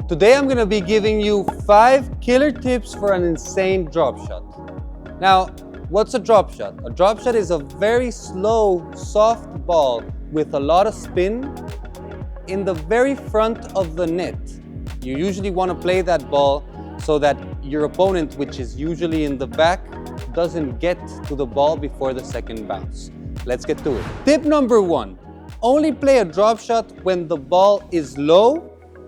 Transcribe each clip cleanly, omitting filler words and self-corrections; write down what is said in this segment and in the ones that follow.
Today I'm going to be giving you 5 killer tips for an insane drop shot. Now, what's a drop shot? A drop shot is a very slow, soft ball with a lot of spin in the very front of the net. You usually want to play that ball so that your opponent, which is usually in the back, doesn't get to the ball before the second bounce. Let's get to it. Tip number 1, only play a drop shot when the ball is low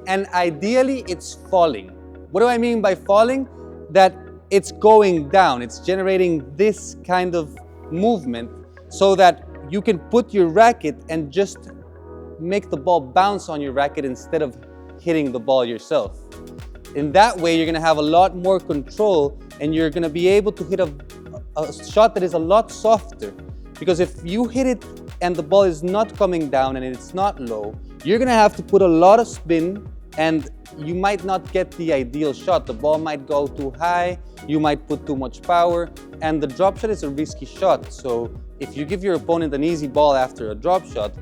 and ideally it's falling. What do I mean by falling? That it's going down, it's generating this kind of movement so that you can put your racket and just make the ball bounce on your racket instead of hitting the ball yourself. In that way, you're gonna have a lot more control and you're gonna be able to hit a shot that is a lot softer. Because if you hit it and the ball is not coming down and it's not low, you're gonna have to put a lot of spin and you might not get the ideal shot. The ball might go too high, you might put too much power, and the drop shot is a risky shot. So if you give your opponent an easy ball after a drop shot,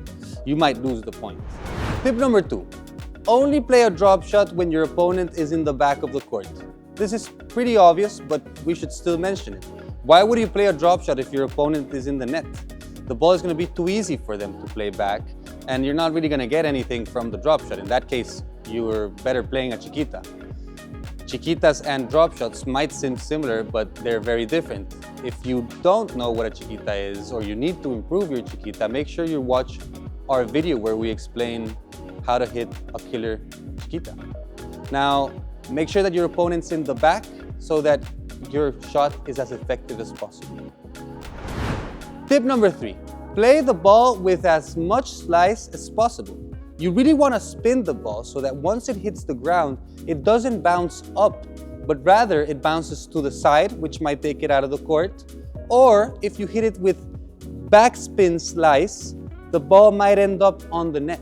you might lose the point. Tip number 2, only play a drop shot when your opponent is in the back of the court. This is pretty obvious, but we should still mention it. Why would you play a drop shot if your opponent is in the net? The ball is going to be too easy for them to play back, and you're not really going to get anything from the drop shot. In that case, you're better playing a chiquita. Chiquitas and drop shots might seem similar, but they're very different. If you don't know what a chiquita is, or you need to improve your chiquita, make sure you watch our video where we explain how to hit a killer chiquita. Now, make sure that your opponent's in the back so that your shot is as effective as possible. Tip number 3, play the ball with as much slice as possible. You really want to spin the ball so that once it hits the ground, it doesn't bounce up, but rather it bounces to the side, which might take it out of the court. Or if you hit it with backspin slice, the ball might end up on the net.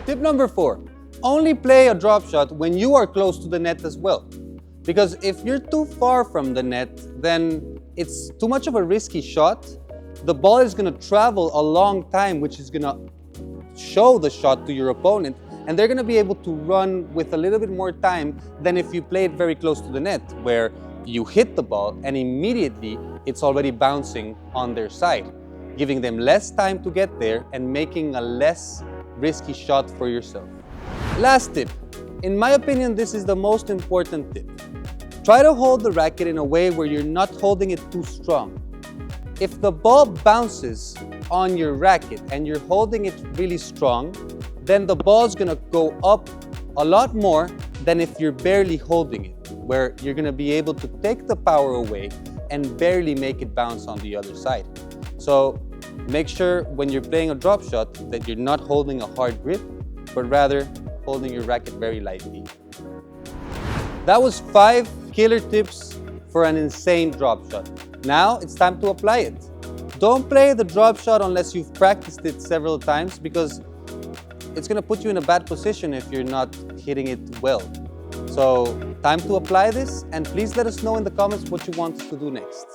Tip number 4, only play a drop shot when you are close to the net as well. Because if you're too far from the net, then it's too much of a risky shot. The ball is going to travel a long time, which is going to show the shot to your opponent, and they're going to be able to run with a little bit more time than if you play it very close to the net, where you hit the ball and immediately it's already bouncing on their side, giving them less time to get there and making a less risky shot for yourself. Last tip. In my opinion, this is the most important tip. Try to hold the racket in a way where you're not holding it too strong. If the ball bounces on your racket and you're holding it really strong, then the ball's gonna go up a lot more than if you're barely holding it, where you're gonna be able to take the power away and barely make it bounce on the other side. So make sure when you're playing a drop shot that you're not holding a hard grip, but rather holding your racket very lightly. That was 5 killer tips for an insane drop shot. Now it's time to apply it. Don't play the drop shot unless you've practiced it several times, because it's going to put you in a bad position if you're not hitting it well. So time to apply this, and please let us know in the comments what you want us to do next.